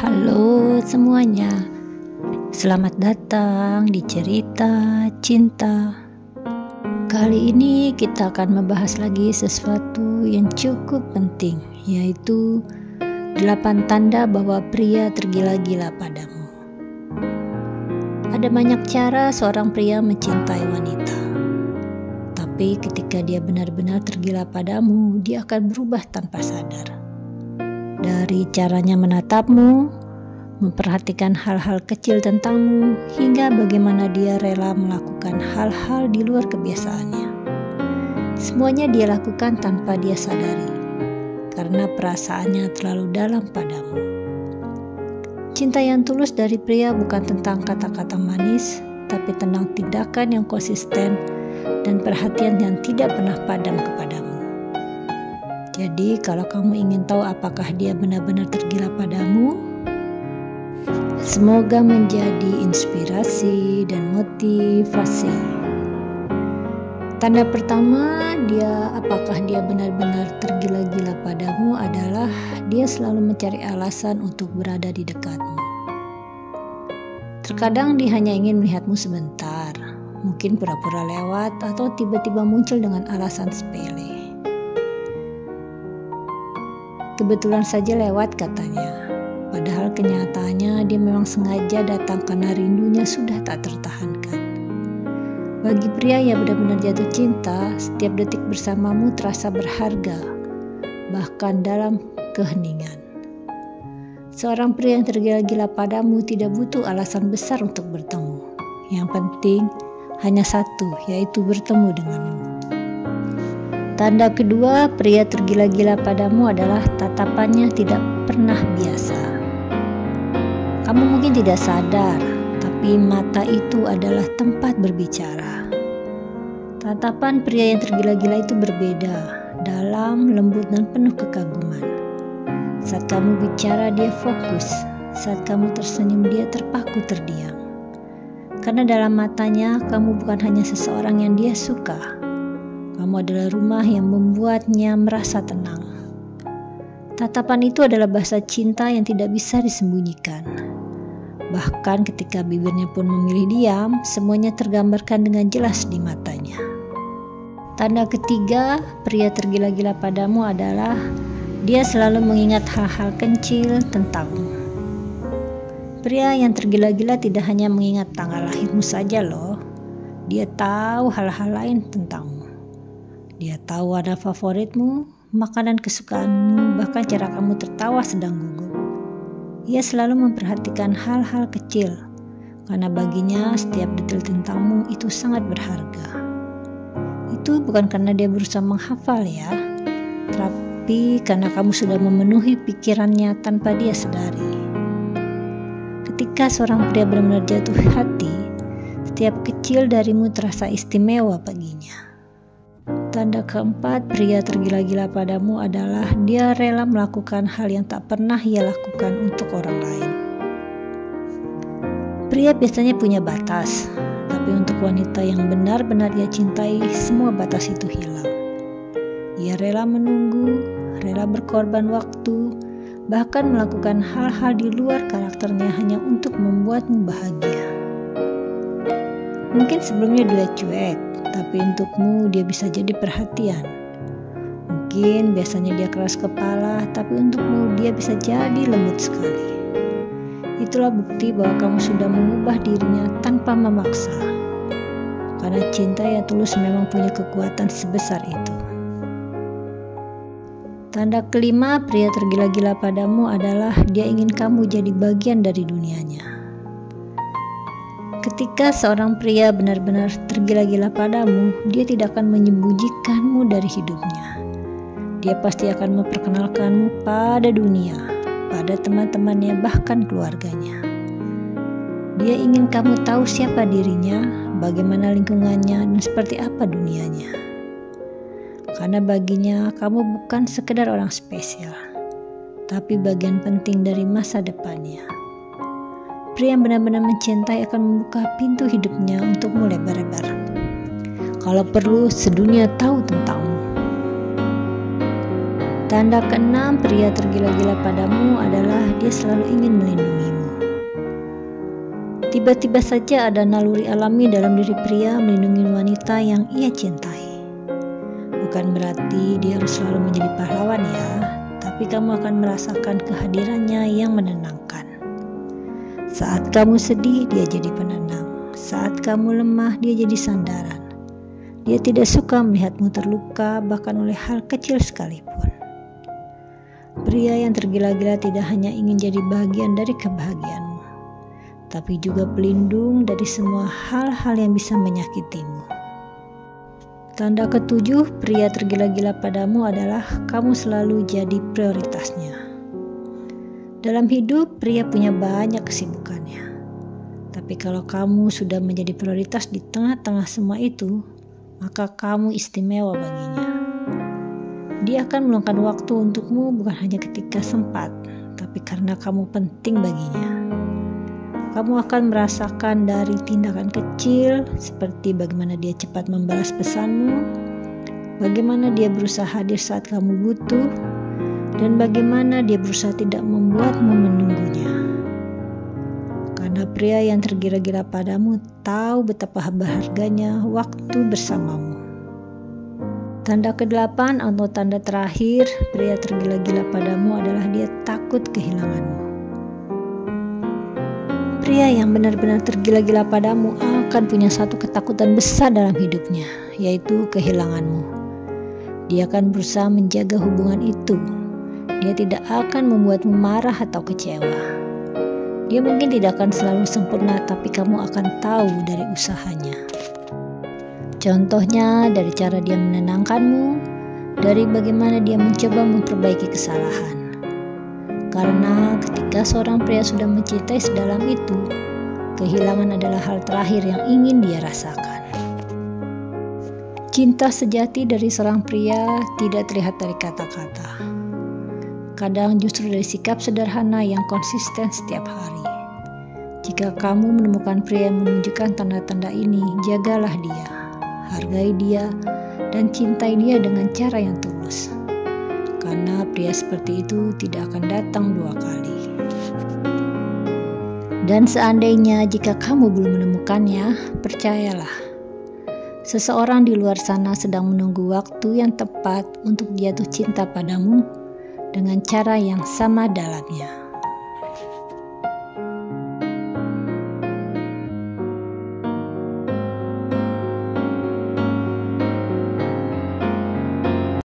Halo semuanya, selamat datang di cerita cinta. Kali ini kita akan membahas lagi sesuatu yang cukup penting, yaitu 8 tanda bahwa pria tergila-gila padamu. Ada banyak cara seorang pria mencintai wanita, tapi ketika dia benar-benar tergila padamu, dia akan berubah tanpa sadar. Dari caranya menatapmu, memperhatikan hal-hal kecil tentangmu, hingga bagaimana dia rela melakukan hal-hal di luar kebiasaannya. Semuanya dia lakukan tanpa dia sadari, karena perasaannya terlalu dalam padamu. Cinta yang tulus dari pria bukan tentang kata-kata manis, tapi tentang tindakan yang konsisten dan perhatian yang tidak pernah padam kepadamu. Jadi kalau kamu ingin tahu apakah dia benar-benar tergila padamu, semoga menjadi inspirasi dan motivasi. Tanda pertama apakah dia benar-benar tergila-gila padamu adalah dia selalu mencari alasan untuk berada di dekatmu. Terkadang dia hanya ingin melihatmu sebentar, mungkin pura-pura lewat atau tiba-tiba muncul dengan alasan sepele. Kebetulan saja lewat katanya, padahal kenyataannya dia memang sengaja datang karena rindunya sudah tak tertahankan. Bagi pria yang benar-benar jatuh cinta, setiap detik bersamamu terasa berharga, bahkan dalam keheningan. Seorang pria yang tergila-gila padamu tidak butuh alasan besar untuk bertemu. Yang penting hanya satu, yaitu bertemu denganmu. Tanda kedua pria tergila-gila padamu adalah tatapannya tidak pernah biasa. Kamu mungkin tidak sadar, tapi mata itu adalah tempat berbicara. Tatapan pria yang tergila-gila itu berbeda, dalam, lembut, dan penuh kekaguman. Saat kamu bicara dia fokus, saat kamu tersenyum dia terpaku terdiam. Karena dalam matanya kamu bukan hanya seseorang yang dia suka, kamu adalah rumah yang membuatnya merasa tenang. Tatapan itu adalah bahasa cinta yang tidak bisa disembunyikan. Bahkan ketika bibirnya pun memilih diam, semuanya tergambarkan dengan jelas di matanya. Tanda ketiga, pria tergila-gila padamu adalah dia selalu mengingat hal-hal kecil tentangmu. Pria yang tergila-gila tidak hanya mengingat tanggal lahirmu saja loh. Dia tahu hal-hal lain tentangmu. Dia tahu warna favoritmu, makanan kesukaanmu, bahkan cara kamu tertawa sedang gugup. Ia selalu memperhatikan hal-hal kecil, karena baginya setiap detail tentangmu itu sangat berharga. Itu bukan karena dia berusaha menghafal ya, tapi karena kamu sudah memenuhi pikirannya tanpa dia sadari. Ketika seorang pria benar-benar jatuh hati, setiap kecil darimu terasa istimewa baginya. Tanda keempat pria tergila-gila padamu adalah dia rela melakukan hal yang tak pernah ia lakukan untuk orang lain. Pria biasanya punya batas, tapi untuk wanita yang benar-benar ia cintai, semua batas itu hilang. Ia rela menunggu, rela berkorban waktu, bahkan melakukan hal-hal di luar karakternya hanya untuk membuatmu bahagia. Mungkin sebelumnya dia cuek, tapi untukmu dia bisa jadi perhatian. Mungkin biasanya dia keras kepala, tapi untukmu dia bisa jadi lembut sekali. Itulah bukti bahwa kamu sudah mengubah dirinya tanpa memaksa. Karena cinta yang tulus memang punya kekuatan sebesar itu. Tanda kelima pria tergila-gila padamu adalah dia ingin kamu jadi bagian dari dunianya. Ketika seorang pria benar-benar tergila-gila padamu, dia tidak akan menyembunyikanmu dari hidupnya. Dia pasti akan memperkenalkanmu pada dunia, pada teman-temannya, bahkan keluarganya. Dia ingin kamu tahu siapa dirinya, bagaimana lingkungannya, dan seperti apa dunianya. Karena baginya kamu bukan sekedar orang spesial, tapi bagian penting dari masa depannya. Pria yang benar-benar mencintai akan membuka pintu hidupnya untukmu lebar-lebar. Kalau perlu, sedunia tahu tentangmu. Tanda keenam, pria tergila-gila padamu adalah dia selalu ingin melindungimu. Tiba-tiba saja ada naluri alami dalam diri pria melindungi wanita yang ia cintai. Bukan berarti dia harus selalu menjadi pahlawan ya, tapi kamu akan merasakan kehadirannya yang menenangkan. Saat kamu sedih, dia jadi penenang. Saat kamu lemah, dia jadi sandaran. Dia tidak suka melihatmu terluka, bahkan oleh hal kecil sekalipun. Pria yang tergila-gila tidak hanya ingin jadi bagian dari kebahagiaanmu, tapi juga pelindung dari semua hal-hal yang bisa menyakitimu. Tanda ketujuh, pria tergila-gila padamu adalah kamu selalu jadi prioritasnya. Dalam hidup, pria punya banyak kesibukannya. Tapi kalau kamu sudah menjadi prioritas di tengah-tengah semua itu, maka kamu istimewa baginya. Dia akan meluangkan waktu untukmu bukan hanya ketika sempat, tapi karena kamu penting baginya. Kamu akan merasakan dari tindakan kecil seperti bagaimana dia cepat membalas pesanmu, bagaimana dia berusaha hadir saat kamu butuh, dan bagaimana dia berusaha tidak membuatmu menunggunya. Karena pria yang tergila-gila padamu tahu betapa berharganya waktu bersamamu. Tanda ke-8 atau tanda terakhir, pria tergila-gila padamu adalah dia takut kehilanganmu. Pria yang benar-benar tergila-gila padamu akan punya satu ketakutan besar dalam hidupnya, yaitu kehilanganmu. Dia akan berusaha menjaga hubungan itu. Dia tidak akan membuatmu marah atau kecewa. Dia mungkin tidak akan selalu sempurna, tapi kamu akan tahu dari usahanya. Contohnya dari cara dia menenangkanmu, dari bagaimana dia mencoba memperbaiki kesalahan. Karena ketika seorang pria sudah mencintai sedalam itu, kehilangan adalah hal terakhir yang ingin dia rasakan. Cinta sejati dari seorang pria tidak terlihat dari kata-kata. Kadang justru dari sikap sederhana yang konsisten setiap hari. Jika kamu menemukan pria yang menunjukkan tanda-tanda ini, jagalah dia. Hargai dia, dan cintai dia dengan cara yang tulus. Karena pria seperti itu tidak akan datang dua kali. Dan seandainya jika kamu belum menemukannya, percayalah, seseorang di luar sana sedang menunggu waktu yang tepat untuk jatuh cinta padamu dengan cara yang sama dalamnya.